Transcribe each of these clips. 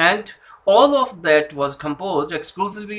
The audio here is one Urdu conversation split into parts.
And all of that was composed exclusively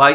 by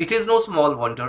It is no small wonder,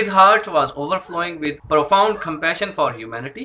His heart was overflowing with profound compassion for humanity,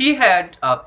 He had a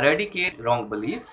eradicate wrong beliefs,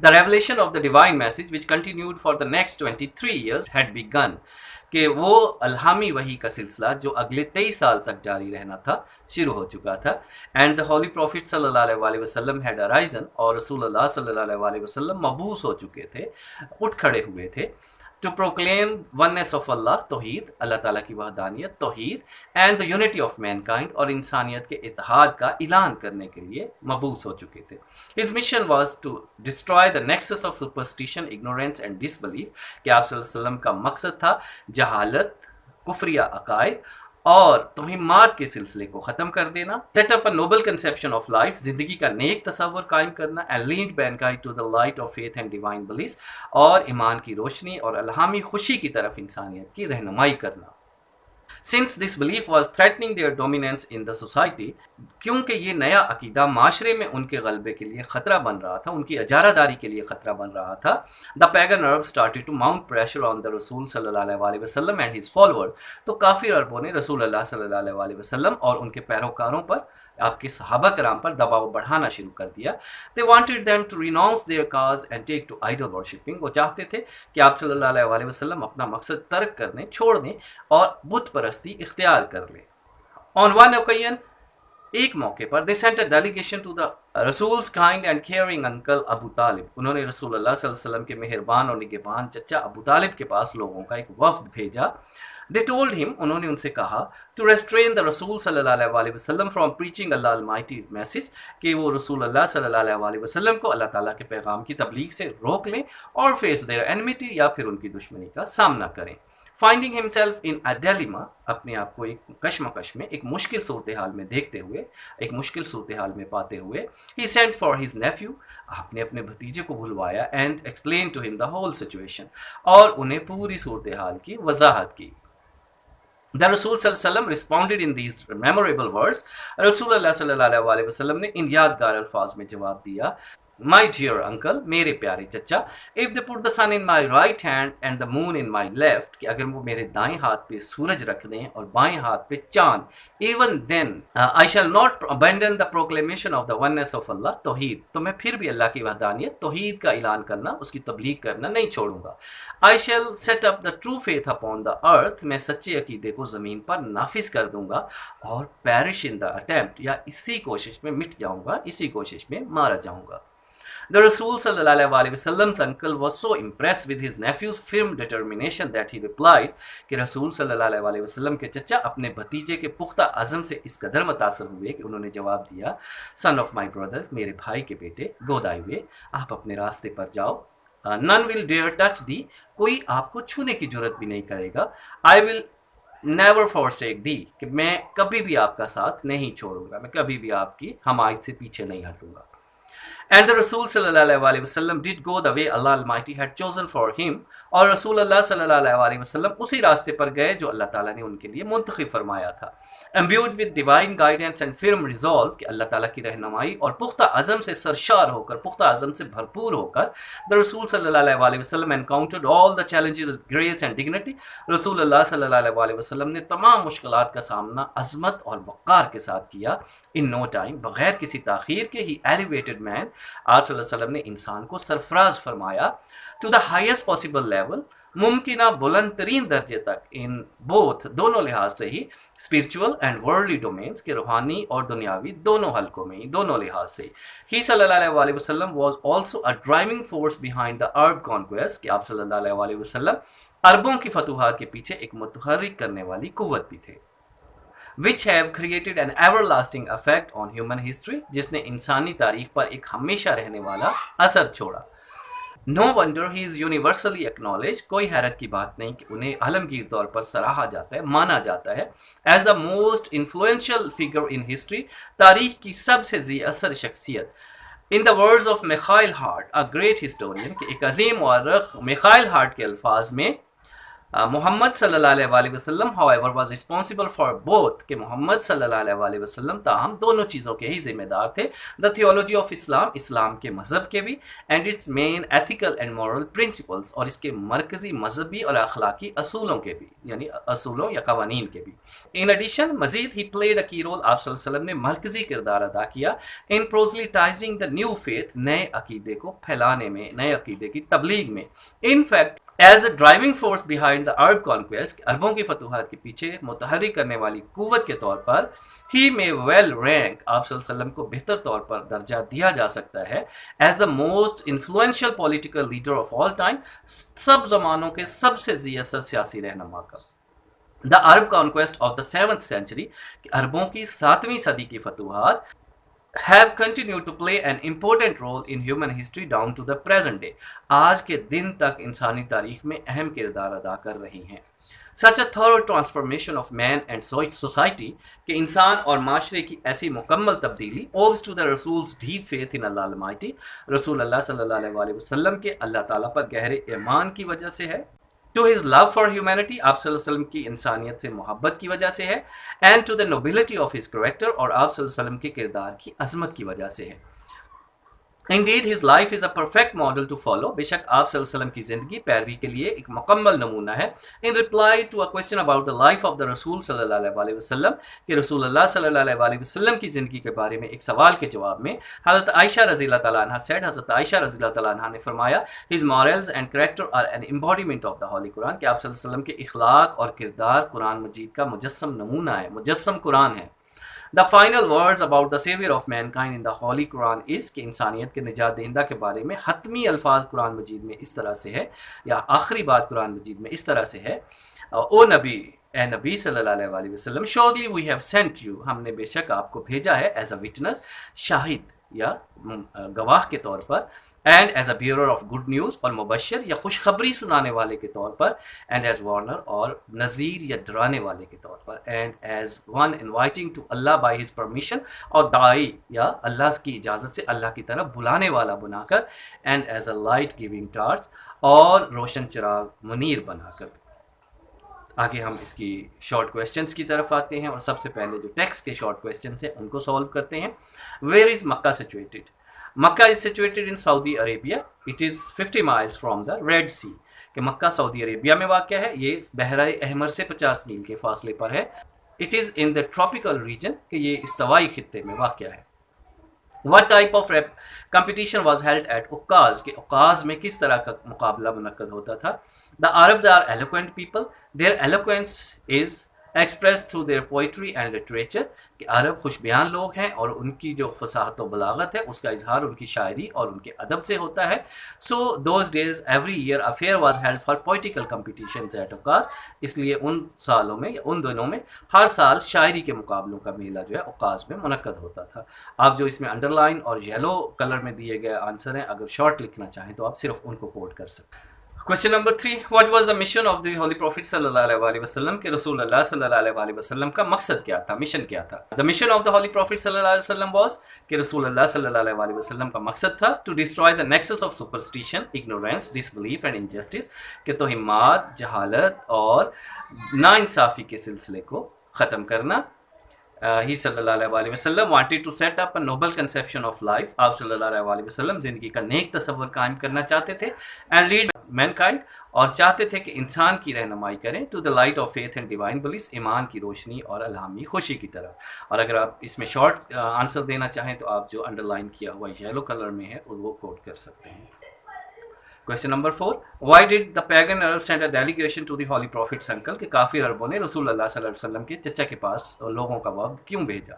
The revelation of the divine message, which continued for the next 23 years, had begun. کہ وہ الہامی وحی کا سلسلہ جو اگلے 23 سال تک جاری رہنا تھا شروع ہو چکا تھا. اینڈ the holy prophet صلی اللہ علیہ وسلم had arisen, اور رسول اللہ صلی اللہ علیہ وسلم مبعوث ہو چکے تھے, اٹھ کھڑے ہوئے تھے, to proclaim oneness of Allah, توحید, اللہ تعالیٰ کی وحدانیت, توحید, and the unity of mankind, اور انسانیت کے اتحاد کا اعلان کرنے کے لیے مبعوث ہو چکے تھے. His mission was to destroy the nexus of superstition, ignorance and disbelief, کہ آپ صلی اللہ علیہ وسلم کا مقصد تھا جہالت, کفریہ عقائد اور توہمات کے سلسلے کو ختم کر دینا. Set up a noble conception of life, زندگی کا نیک تصور قائم کرنا. And lead mankind to the light of faith and divine bliss, اور ایمان کی روشنی اور الہامی خوشی کی طرف انسانیت کی رہنمائی کرنا. Since this belief was threatening their dominance in the society, کیونکہ یہ نیا عقیدہ معاشرے میں ان کے غلبے کے لیے خطرہ بن رہا تھا, ان کی اجارہ داری کے لیے خطرہ بن رہا تھا. The pagan Arabs started to mount pressure on the رسول صلی اللہ علیہ وسلم and his followers. تو کافر عربوں نے رسول اللہ صلی اللہ علیہ وسلم اور ان کے پیروکاروں پر, آپ کے صحابہ کرام پر دباؤ بڑھانا شروع کر دیا. They wanted them to renounce their cause and take to idol worshipping. وہ چاہتے تھے کہ آپ صلی اللہ علیہ وسلم اپنا مقصد ترک کر دیں, چھوڑ دیں اور بت پرستی اختیار کر لیں. On one occasion, ایک موقع پر they sent a delegation to the رسول's kind and caring uncle ابو طالب. انہوں نے رسول اللہ صلی اللہ علیہ وسلم کے مہربان اور نگہبان چچا ابو طالب کے پاس لوگوں کا ایک وفد بھیجا. They told him, انہوں نے ان سے کہا, to restrain the رسول صلی اللہ علیہ وسلم from preaching Allah Almighty's message, کہ وہ رسول اللہ صلی اللہ علیہ وسلم کو اللہ تعالیٰ کے پیغام کی تبلیغ سے روک لیں, اور face their enmity, یا پھر ان کی دشمنی کا سامنا کریں. Finding himself in a dilemma, اپنے آپ کو ایک کشمکش میں, ایک مشکل صورتحال میں دیکھتے ہوئے, ایک مشکل صورتحال میں پاتے ہوئے, he sent for his nephew, آپ نے اپنے بھتیجے کو بلوایا, and explained to him the whole situation, اور انہیں پوری صورتحال کی وضاحت کی. The Rasul صلی اللہ علیہ وسلم responded in these memorable words. رسول اللہ صلی اللہ علیہ وسلم نے ان یادگار الفاظ میں جواب دیا, My dear uncle, میرے پیارے چچا, if they put the sun in my right hand and the moon in my left, کہ اگر وہ میرے دائیں ہاتھ پہ سورج رکھ دیں اور بائیں ہاتھ پہ چاند, even then I shall not abandon the proclamation of the oneness of Allah, توحید, تو میں پھر بھی اللہ کی وحدانیت, توحید کا اعلان کرنا, اس کی تبلیغ کرنا نہیں چھوڑوں گا. I shall set up the true faith upon the earth, میں سچے عقیدے کو زمین پر نافذ کر دوں گا, اور perish in the attempt, یا اسی کوشش میں مٹ جاؤں گا, اسی کوشش میں مارا جاؤں گا. The Rasul sallallahu alaihi wasallam's uncle was so impressed with his nephew's firm determination that he replied, کہ رسول صلی اللہ علیہ وسلم کے چچا اپنے بھتیجے کے پختہ عزم سے اس قدر متاثر ہوئے کہ انہوں نے جواب دیا, Son of my brother, میرے بھائی کے بیٹے, go thy way, آپ اپنے راستے پر جاؤ. None will dare touch thee, کوئی آپ کو چھونے کی جرت بھی نہیں کرے گا. I will never forsake thee, کہ میں کبھی بھی آپ کا ساتھ نہیں چھوڑوں گا, میں کبھی بھی آپ کی حمایت سے پیچھے نہیں ہٹوں گا. And the Rasul sallallahu alaihi wasallam did go the way Allah Almighty had chosen for him, اور رسول اللہ صلی اللہ علیہ وسلم اسی راستے پر گئے جو اللہ تعالیٰ نے ان کے لیے منتخب فرمایا تھا. Imbued with divine guidance and firm resolve, کہ اللہ تعالیٰ کی رہنمائی اور پختہ عزم سے سرشار ہو کر, پختہ عزم سے بھرپور ہو کر, the Rasul صلی اللہ علیہ وسلم encountered all the challenges with grace and dignity. رسول اللہ صلی اللہ علیہ وسلم نے تمام مشکلات کا سامنا عظمت اور وقار کے ساتھ کیا. In no time, بغیر کسی تاخیر کے, he elevated man, آپ صلی اللہ علیہ وسلم نے انسان کو سرفراز فرمایا, to the highest possible level, ممکنہ بلند ترین درجے تک, in both, دونوں لحاظ سے ہی, spiritual and worldly domains, کے روحانی اور دنیاوی دونوں حلقوں میں ہی, دونوں لحاظ سے. He صلی اللہ علیہ وسلم was also a driving force behind the Arab conquest, کہ آپ صلی اللہ علیہ وسلم عربوں کی فتوحات کے پیچھے ایک متحرک کرنے والی قوت بھی تھے. which have created an everlasting effect on human history, جس نے انسانی تاریخ پر ایک ہمیشہ رہنے والا اثر چھوڑا. No wonder he is universally acknowledged, کوئی حیرت کی بات نہیں کہ انہیں عالمگیر طور پر سراہا جاتا ہے, مانا جاتا ہے, as the most influential figure in history, تاریخ کی سب سے ذی اثر شخصیت. In the words of Mikhail Hart, a great historian, کہ ایک عظیم مورخ میخائل ہارٹ کے الفاظ میں, محمد صلی اللہ علیہ وسلم however was responsible for both کہ محمد صلی اللہ علیہ وسلم تاہم دونوں چیزوں کے ہی ذمہ دار تھے. the theology of Islam اسلام کے مذہب کے بھی and its main ethical and moral principles اور اس کے مرکزی مذہبی اور اخلاقی اصولوں کے بھی یعنی اصولوں یا قوانین کے بھی. in addition مزید he played a key role آپ صلی اللہ علیہ وسلم نے مرکزی کردار ادا کیا in proselytizing the new faith نئے عقیدے کو پھیلانے میں نئے عقیدے کی تبلیغ میں. in fact as the driving force behind the Arab conquest عربوں کی فتوحات کے پیچھے متحرک کرنے والی قوت کے طور پر ہی میں ویل رینک آپ صلی اللہ علیہ وسلم کو بہتر طور پر درجہ دیا جا سکتا ہے as the most influential political leader of all time سب زمانوں کے سب سے زی اثر سیاسی رہنما کا. The Arab conquest of the 7th century عربوں کی 7ویں صدی کی فتوحات have continued to play an important role in human history down to the present day آج کے دن تک انسانی تاریخ میں اہم کردار ادا کر رہی ہیں. such a thorough transformation of man and society کہ انسان اور معاشرے کی ایسی مکمل تبدیلی owes to the Rasul's deep faith in Allah Almighty رسول اللہ صلی اللہ علیہ وسلم کے اللہ تعالیٰ پر گہرے ایمان کی وجہ سے ہے. to his love for humanity آپ صلی اللہ علیہ وسلم کی انسانیت سے محبت کی وجہ سے ہے and to the nobility of his character اور آپ صلی اللہ علیہ وسلم کے کردار کی عظمت کی وجہ سے ہے. Indeed, his life is a perfect model to follow. بے شک آپ صلی اللہ علیہ وسلم کی زندگی پیروی کے لیے ایک مکمل نمونہ ہے. In reply to a question about the life of the رسول صلی اللہ علیہ وسلم کہ رسول اللہ صلی اللہ علیہ وسلم کی زندگی کے بارے میں ایک سوال کے جواب میں حضرت عائشہ رضی اللہ تعالیٰ عنہ said حضرت عائشہ رضی اللہ تعالیٰ عنہ نے فرمایا his morals and character are an embodiment of the Holy Quran کہ آپ صلی اللہ علیہ وسلم کے اخلاق اور کردار قرآن مجید کا مجسم نمونہ ہے مجسم قرآن ہے. The final words about the savior of mankind in the Holy Quran is کہ انسانیت کے نجات دہندہ کے بارے میں حتمی الفاظ قرآن مجید میں اس طرح سے ہے یا آخری بات قرآن مجید میں اس طرح سے ہے او نبی اے نبی صلی اللہ علیہ وسلم surely we have sent you ہم نے بے شک آپ کو بھیجا ہے as a witness شاہد یا گواہ کے طور پر and as a bearer of good news اور مبشر یا خوشخبری سنانے والے کے طور پر اینڈ ایز وارنر اور نذیر یا ڈرانے والے کے طور پر and as one inviting to Allah by his permission اور داعی یا اللہ کی اجازت سے اللہ کی طرف بلانے والا بنا کر and as a light giving torch اور روشن چراغ منیر بنا کر. آگے ہم اس کی شارٹ کویسچنس کی طرف آتے ہیں اور سب سے پہلے جو ٹیکسٹ کے شارٹ کویسچنس ہیں ان کو سولو کرتے ہیں. Where is Mecca situated? Mecca is situated in Saudi Arabia. It is 50 miles from the Red Sea کہ مکہ سعودی عربیہ میں واقع ہے. یہ بحیرہ احمر سے 50 میل کے فاصلے پر ہے. It is in the tropical region کہ یہ استوائی خطے میں واقع ہے. What type of competition was held at Uqaz کہ عکاظ میں کس طرح کا مقابلہ منعقد ہوتا تھا. The Arabs are eloquent people. Their eloquence is expressed through their poetry and literature کہ عرب خوش بیان لوگ ہیں اور ان کی جو فصاحت و بلاغت ہے اس کا اظہار ان کی شاعری اور ان کے ادب سے ہوتا ہے. So those days every year a fair was held for poetical competitions at Uqaz اس لیے ان سالوں میں یا ان دنوں میں ہر سال شاعری کے مقابلوں کا میلہ جو ہے عکاظ میں منعقد ہوتا تھا. آپ جو اس میں انڈر لائن اور یلو کلر میں دیے گئے آنسر ہیں اگر شارٹ لکھنا چاہیں تو آپ صرف ان کو کوٹ کر سکتے ہیں. Question number 3 What was the mission of the Holy Prophet صلی اللہ علیہ وسلم کہ رسول اللہ صلی اللہ علیہ وسلم کا مقصد کیا تھا مشن کیا تھا. The mission of the Holy Prophet صلی اللہ علیہ وسلم was کہ رسول اللہ صلی اللہ علیہ وسلم کا مقصد تھا to destroy the nexus of superstition, ignorance, disbelief and injustice کہ توہمات جہالت اور ناانصافی کے سلسلے کو ختم کرنا. ہی صلی اللہ علیہ وسلم wanted to set up a noble conception of life آپ صلی اللہ علیہ وسلم زندگی کا نیک تصور قائم کرنا چاہتے تھے and lead mankind اور چاہتے تھے کہ انسان کی رہنمائی کریں to the light of faith and divine bliss ایمان کی روشنی اور الہامی خوشی کی طرف. اور اگر آپ اس میں شارٹ آنسر دینا چاہیں تو آپ جو انڈر لائن کیا ہوا یلو کلر میں ہے وہ کوٹ کر سکتے ہیں. Question number 4 Why did the pagan Arabs send a delegation to the Holy Prophet's uncle کہ کافر عربوں نے رسول اللہ صلی اللہ علیہ وسلم کے چچا کے پاس لوگوں کا وفد کیوں بھیجا.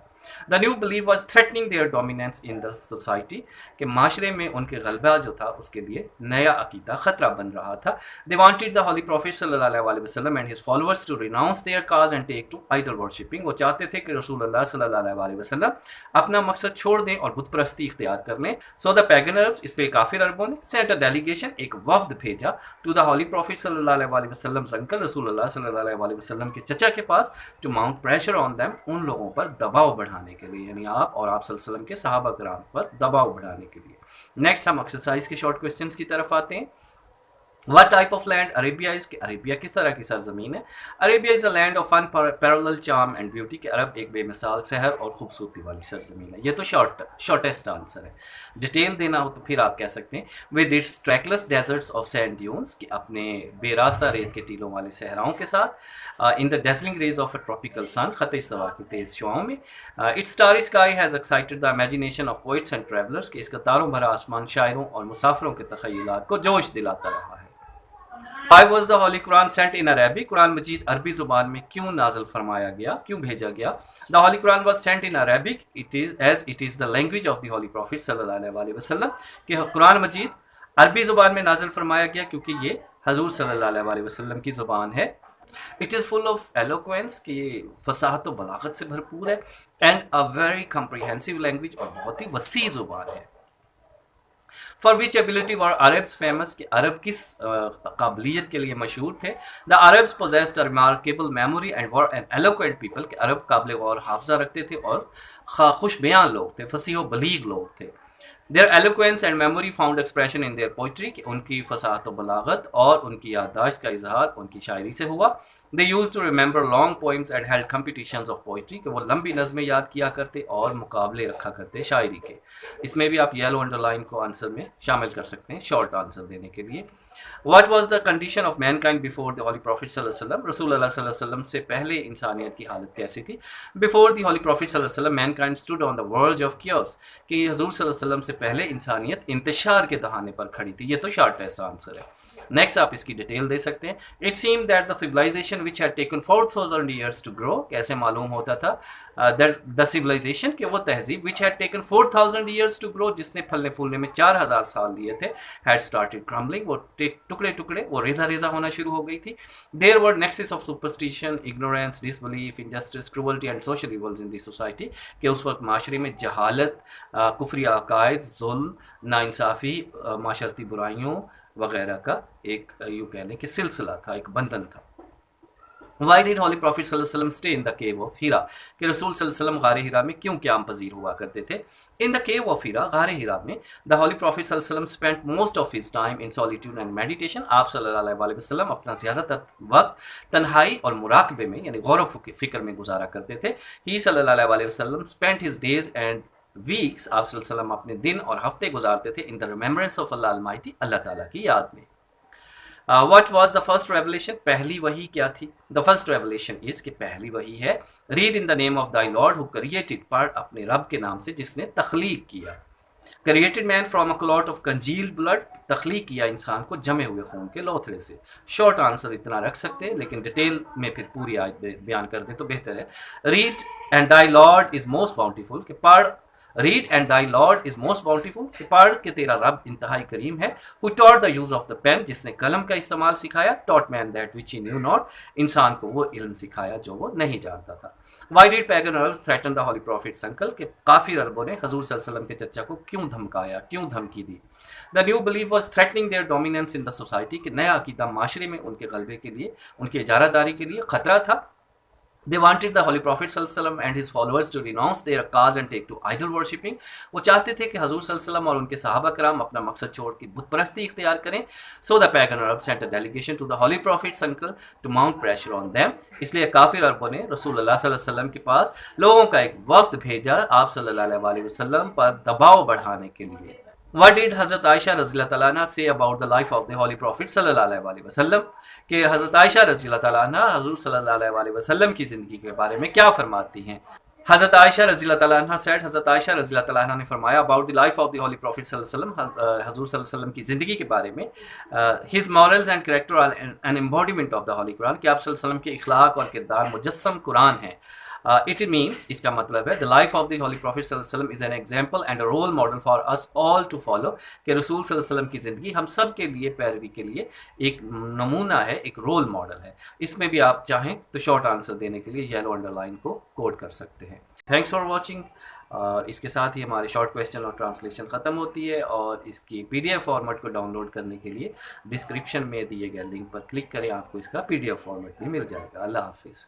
The new belief was threatening their dominance in the society کہ معاشرے میں ان کے غلبہ جو تھا اس کے لیے نیا عقیدہ خطرہ بن رہا تھا. They wanted the Holy Prophet صلی اللہ علیہ وسلم and his followers to renounce their cause and take to idol worshipping وہ چاہتے تھے کہ رسول اللہ صلی اللہ علیہ وسلم اپنا مقصد چھوڑ دیں اور بت پرستی اختیار کر لیں. So the pagan Arabs اس پہ کافر عربوں نے sent a delegation ایک وفد بھیجا to the Holy Prophet صلی اللہ علیہ وسلم uncle رسول اللہ صلی اللہ علیہ وسلم کے چچا کے پاس to mount pressure on them ان لوگوں پر دباؤ بڑھانے کے لیے یعنی آپ اور آپ صلی اللہ علیہ وسلم کے صحابہ کرام پر دباؤ بڑھانے کے لیے. نیکسٹ ہم ایکسرسائز کے شارٹ کویسچنس کی طرف آتے ہیں. What type of land Arabia is کہ عربیہ کس طرح کی سرزمین ہے. Arabia is a land of unparalleled charm and beauty کہ عرب ایک بے مثال سحر اور خوبصورتی والی سرزمین ہے. یہ تو شارٹیسٹ آنسر ہے. ڈیٹیل دینا ہو تو پھر آپ کہہ سکتے ہیں with its trackless deserts of sand dunes کہ اپنے بے راستہ ریت کے ٹیلوں والے صحراؤں کے ساتھ in the dazzling rays of a tropical sun خط استوا کی تیز شعاؤں میں. Its starry sky has excited the imagination of poets and travelers کہ اس کا تاروں بھرا آسمان شاعروں اور مسافروں کے تخیلات کو جوش دلاتا رہا ہے. Why was the Holy Quran sent in Arabic? قرآن مجید عربی زبان میں کیوں نازل فرمایا گیا, کیوں بھیجا گیا؟ The Holy Quran was sent in Arabic as it is the language of the Holy Prophet صلی اللہ علیہ وسلم کہ قرآن مجید عربی زبان میں نازل فرمایا گیا کیونکہ یہ حضور صلی اللہ علیہ وسلم کی زبان ہے. It is full of eloquence کہ یہ فصاحت و بلاغت سے بھرپور ہے and a very comprehensive language اور بہت ہی وسیع زبان ہے. For which ability were Arabs famous کہ عرب کس قابلیت کے لیے مشہور تھے؟ The Arabs possessed a remarkable memory and were an eloquent people کہ عرب قابل غور حافظہ رکھتے تھے اور خوش بیان لوگ تھے, فصیح و بلیغ لوگ تھے. Their eloquence and memory found expression in their poetry کہ ان کی فصاحت و بلاغت اور ان کی یادداشت کا اظہار ان کی شاعری سے ہوا. They used to remember long poems and held competitions of poetry کہ وہ لمبی نظمیں یاد کیا کرتے اور مقابلے رکھا کرتے شاعری کے. اس میں بھی آپ یلو انڈر لائن کو آنسر میں شامل کر سکتے ہیں شارٹ آنسر دینے کے لیے. What was the condition of mankind before the Holy Prophet صلی اللہ علیہ وسلم؟ رسول اللہ صلی اللہ علیہ وسلم سے پہلے انسانیت کی حالت کیسی تھی؟ Before the Holy Prophet صلی اللہ علیہ وسلم mankind stood on the verge of chaos کہ حضور صلی اللہ علیہ وسلم سے پہلے انسانیت انتشار کے دہانے پر کھڑی تھی. یہ تو شارٹ ایسا آنسر ہے. نیکسٹ آپ اس کی ڈیٹیل دے سکتے ہیں. It seemed that the civilization which had taken 4000 years to grow کیسے معلوم ہوتا تھا the civilization کہ وہ تہذیب which had taken 4000 years to grow جس نے پھلنے پھولنے میں 4000 سال لیے تھے had started crumbling وہ ٹکڑے ٹکڑے وہ ریزہ ریزہ ہونا شروع ہو گئی تھی. There were nexus of superstition, ignorance, disbelief, injustice, cruelty and social evils in the society کہ اس وقت معاشرے میں جہالت, کفری عقائد, ظلم, ناانصافی, معاشرتی برائیوں وغیرہ کا ایک یوں کہہ لیں کہ سلسلہ تھا, ایک بندھن تھا. Why did Holy Prophet صلی اللہ علیہ وسلم stay in the cave of Hira کہ رسول صلی اللہ علیہ وسلم غار ہیرا میں کیوں قیام پذیر ہوا کرتے تھے؟ In the cave of Hira غار ہیرا میں the Holy Prophet صلی اللہ علیہ وسلم spent most of his time in solitude and meditation آپ صلی اللہ علیہ وسلم اپنا زیادہ تر وقت تنہائی اور مراقبے میں یعنی غور و فکر میں گزارا کرتے تھے. He صلی اللہ علیہ وسلم spent his days and weeks آپ صلی اللہ علیہ وسلم اپنے دن اور ہفتے گزارتے تھے in the remembrance of Allah Almighty اللہ تعالیٰ کی یاد میں. What was the first revelation پہلی وحی کیا تھی؟ The first revelation is کہ پہلی وحی ہے read in the name of thy Lord who created پڑھ اپنے رب کے نام سے جس نے تخلیق کیا. Created man from a clot of congealed blood تخلیق کیا انسان کو جمے ہوئے خون کے لوتھڑے سے. شارٹ آنسر اتنا رکھ سکتے ہیں لیکن ڈیٹیل میں پھر پوری آیت بیان کر دیں تو بہتر ہے. Read and thy Lord is most bountiful کہ پڑھ Read and thy Lord is most bountiful کہ پڑھ کہ تیرا رب انتہائی کریم ہے. Who taught the use of the pen جس نے قلم کا استعمال سکھایا. Taught man that which he knew not انسان کو وہ علم سکھایا جو وہ نہیں جانتا تھا. Why did pagan Arabs threaten the Holy Prophet's uncle کہ کافر عربوں نے حضور صلی اللہ علیہ وسلم کے چچا کو کیوں دھمکایا, کیوں دھمکی دی؟ The new belief was threatening their dominance in the society کہ نیا عقیدہ معاشرے میں ان کے غلبے کے لیے, ان کی اجارہ داری کے لیے خطرہ تھا. They wanted the Holy Prophet صلی اللہ علیہ وسلم and his followers to renounce their cause and take to idol worshipping. وہ چاہتے تھے کہ حضور صلی اللہ علیہ وسلم اور ان کے صحابہ کرام اپنا مقصد چھوڑ کے بت پرستی اختیار کریں. So the pagan Arabs sent a delegation to the Holy Prophet's uncle to mount pressure on them. اس لیے کافر عربوں نے رسول اللہ صلی اللہ علیہ وسلم کے پاس لوگوں کا ایک وفد بھیجا آپ صلی اللہ علیہ وسلم پر دباؤ بڑھانے کے لیے. What did حضرت عائشہ رضی اللہ تعالیٰ عنہ say about the life of the Holy Prophet صلی اللہ علیہ وسلم کہ حضرت عائشہ رضی اللہ تعالیٰ عنہ حضور صلی اللہ علیہ وسلم کی زندگی کے بارے میں کیا فرماتی ہیں؟ حضرت عائشہ رضی اللہ تعالیٰ عنہ said حضرت عائشہ رضی اللہ تعالیٰ عنہ نے فرمایا about the life of the Holy Prophet صلی اللہ علیہ وسلم حضور صلی اللہ علیہ وسلم کی زندگی کے بارے میں his morals and character are an embodiment of the Holy Quran کہ آپ صلی اللہ علیہ وسلم کے اخلاق اور کردار مجسم قرآن ہیں. It means اس کا مطلب ہے the life of the Holy Prophet صلی اللہ علیہ وسلم is an example and a role model for us all to follow کہ رسول صلی اللہ علیہ وسلم کی زندگی ہم سب کے لیے پیروی کے لیے ایک نمونہ ہے, ایک رول ماڈل ہے. اس میں بھی آپ چاہیں تو شارٹ آنسر دینے کے لیے یلو انڈر لائن کو کوڈ کر سکتے ہیں. Thanks for watching. اور اس کے ساتھ ہی ہمارے شارٹ کویسچن اور ٹرانسلیشن ختم ہوتی ہے اور اس کی PDF فارمیٹ کو ڈاؤن لوڈ کرنے کے لیے ڈسکرپشن میں دیے گئے لنک پر کلک کریں, آپ کو اس کا PDF فارمیٹ بھی مل جائے گا. اللہ حافظ.